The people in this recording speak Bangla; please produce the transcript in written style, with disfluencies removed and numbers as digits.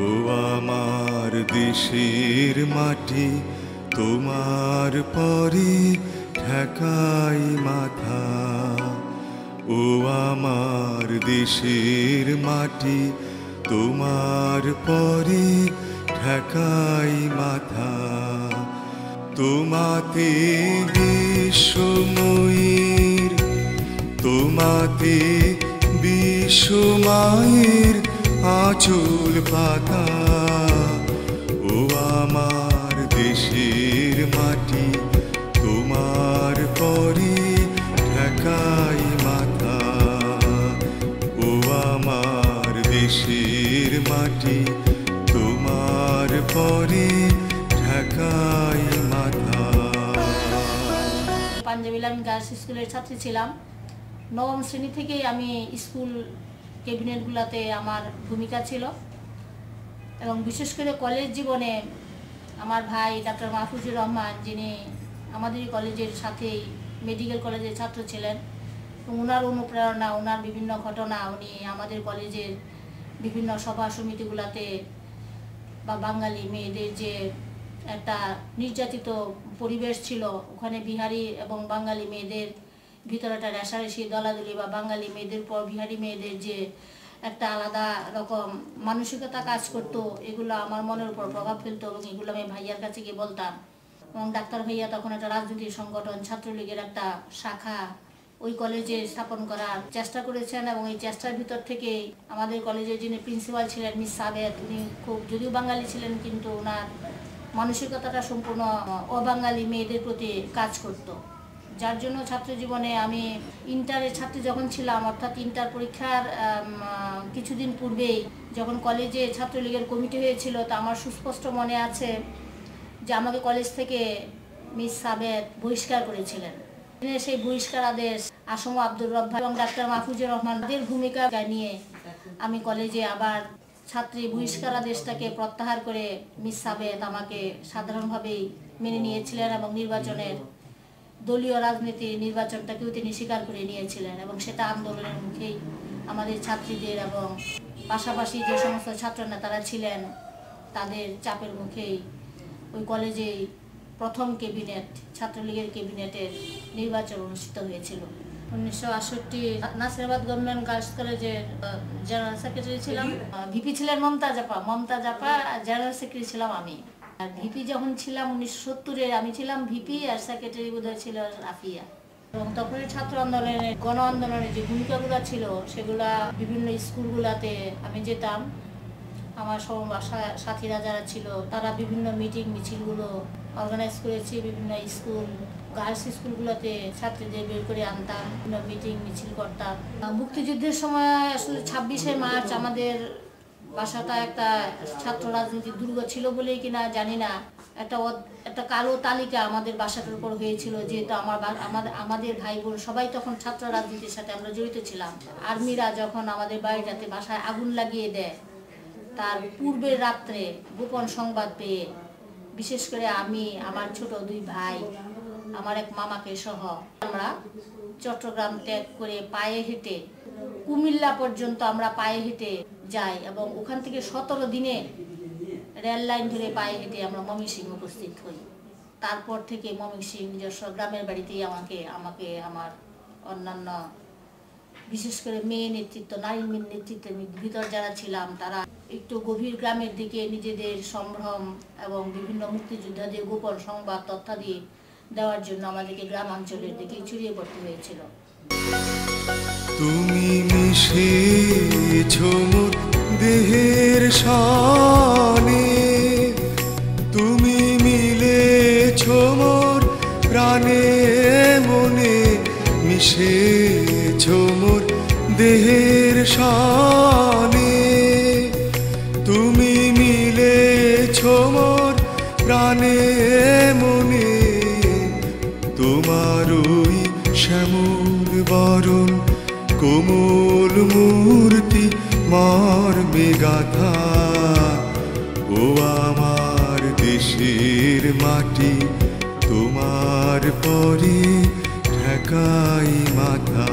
ও আমার দেশের মাটি, তোমার পরে ঠেকাই মাথা। ও আমার দেশের মাটি, তোমার পরে ঠেকাই মাথা। তোমাতে বিশ্বময়ীর, তোমাতে বিশ্বমায়ের আঁচল পাতা। ও আমার দেশের মাটি, তোমার পরে ঠেকাই মাথা। ও আমার দেশের মাটি, তোমার পরে ঠেকাই মাথা। পাঞ্জাবি লাইন গার্লস স্কুলের ছাত্রী ছিলাম। নবম শ্রেণী থেকেই আমি স্কুল ক্যাবিনেটগুলোতে আমার ভূমিকা ছিল এবং বিশেষ করে কলেজ জীবনে আমার ভাই ডক্টর মাহফুজুর রহমান, যিনি আমাদের কলেজের সাথেই মেডিকেল কলেজের ছাত্র ছিলেন, ওনার অনুপ্রেরণা, ওনার বিভিন্ন ঘটনা, উনি আমাদের কলেজের বিভিন্ন সভা সমিতিগুলোতে বা বাঙালি মেয়েদের যে একটা নির্যাতিত পরিবেশ ছিল, ওখানে বিহারি এবং বাঙালি মেয়েদের ভিতরে একটা রেষারেষি দলাদলি বা বাঙালি মেয়েদের পর বিহারি মেয়েদের যে একটা আলাদা রকম মানসিকতা কাজ করতো, এগুলো আমার মনের উপর প্রভাব ফেলতো এবং এগুলো আমি ভাইয়ার কাছে গিয়ে বলতাম। এবং ডাক্তার ভাইয়া তখন একটা রাজনৈতিক সংগঠন ছাত্রলীগের একটা শাখা ওই কলেজে স্থাপন করার চেষ্টা করেছেন এবং এই চেষ্টার ভিতর থেকে আমাদের কলেজের যিনি প্রিন্সিপাল ছিলেন মিস সাবেদ, উনি খুব যদিও বাঙালি ছিলেন কিন্তু ওনার মানসিকতাটা সম্পূর্ণ অবাঙালি মেয়েদের প্রতি কাজ করত। যার জন্য ছাত্র জীবনে আমি ইন্টারের ছাত্রী যখন ছিলাম, অর্থাৎ ইন্টার পরীক্ষার কিছুদিন পূর্বেই যখন কলেজে ছাত্রলীগের কমিটি হয়েছিল, তা আমার সুস্পষ্ট মনে আছে যে আমাকে কলেজ থেকে মিস সাবেদ বহিষ্কার করেছিলেন। সেই বহিষ্কার আদেশ আসম আব্দুর রব্বাহ এবং ডাক্তার মাহফুজুর রহমানদের ভূমিকা নিয়ে আমি কলেজে আবার ছাত্রী বহিষ্কার আদেশটাকে প্রত্যাহার করে মিস সাবেদ আমাকে সাধারণভাবেই মেনে নিয়েছিলেন এবং নির্বাচনের দলীয় রাজনীতির নির্বাচনটাকেও তিনি স্বীকার করে নিয়েছিলেন এবং সেটা আন্দোলনের মুখেই আমাদের ছাত্রীদের এবং পাশাপাশি যে সমস্ত ছাত্র নেতারা ছিলেন তাদের চাপের মুখেই ওই কলেজেই প্রথম ক্যাবিনেট, ছাত্রলীগের ক্যাবিনেটের নির্বাচন অনুষ্ঠিত হয়েছিল। 1968 নাসিরাবাদ গভর্নমেন্ট গার্লস কলেজের জেনারেল সেক্রেটারি ছিলাম। ভিপি ছিলেন মমতাজ আপা, জেনারেল সেক্রেটারি ছিলাম আমি। আর ভিপি যখন ছিলাম 1970-এ, আমি ছিলাম ভিপি আর সেক্রেটারি বোধহয় ছিল আফিয়া। এবং তখন ছাত্র আন্দোলনের, গণ আন্দোলনের যে ভূমিকাগুলো ছিল সেগুলা বিভিন্ন স্কুলগুলোতে আমি যেতাম। আমার সাথীরা যারা ছিল তারা বিভিন্ন মিটিং মিছিলগুলো অর্গানাইজ করেছি। বিভিন্ন স্কুল, গার্লস স্কুলগুলোতে ছাত্রীদের বের করে আনতাম, বিভিন্ন মিটিং মিছিল করতাম। মুক্তিযুদ্ধের সময় আসলে 26শে মার্চ আমাদের বাসাটা একটা ছাত্র রাজনীতির দুর্গ ছিল বলেই কিনা জানি না, একটা কালো তালিকা আমাদের বাসাটার উপর হয়েছিল, যেহেতু আমাদের ভাই বোন সবাই তখন ছাত্র রাজনীতির সাথে আমরা জড়িত ছিলাম। আর্মিরা যখন আমাদের বাড়িটাতে বাসায় আগুন লাগিয়ে দেয়, তার পূর্বের রাত্রে গোপন সংবাদ পেয়ে বিশেষ করে আমি, আমার ছোট 2 ভাই, আমার এক মামাকে সহ আমরা চট্টগ্রাম ত্যাগ করে পায়ে হেঁটে কুমিল্লা পর্যন্ত আমরা পায়ে হেঁটে যাই এবং ওখান থেকে 17 দিনে রেল লাইন ধরে পায়ে হেঁটে আমরা ময়মনসিংহ উপস্থিত হই। তারপর থেকে ময়মনসিংহ নিজস্ব গ্রামের বাড়িতেই আমাকে আমার অন্যান্য বিশেষ করে মেয়ে নেতৃত্ব, নারী নেতৃত্বের ভিতর যারা ছিলাম তারা একটু গভীর গ্রামের দিকে নিজেদের সম্ভ্রম এবং বিভিন্ন মুক্তিযোদ্ধাদের গোপন সংবাদ তথ্যাদি দেওয়ার জন্য আমাদেরকে গ্রামাঞ্চলের দিকে ছড়িয়ে পড়তে হয়েছিল। তুমি মিশেছো মোর দেহের শানে, তুমি মিলেছো মোর প্রাণে মনে, মিশেছো মোর দেহের শানে, তুমি মিলেছো মোর প্রাণে মনে। তোমার ওই শ্যামল বরণ কোমল মূর্তি মর্মে গাথা। ও আমার দেশের মাটি, তোমার পরে ঠেকাই মাথা।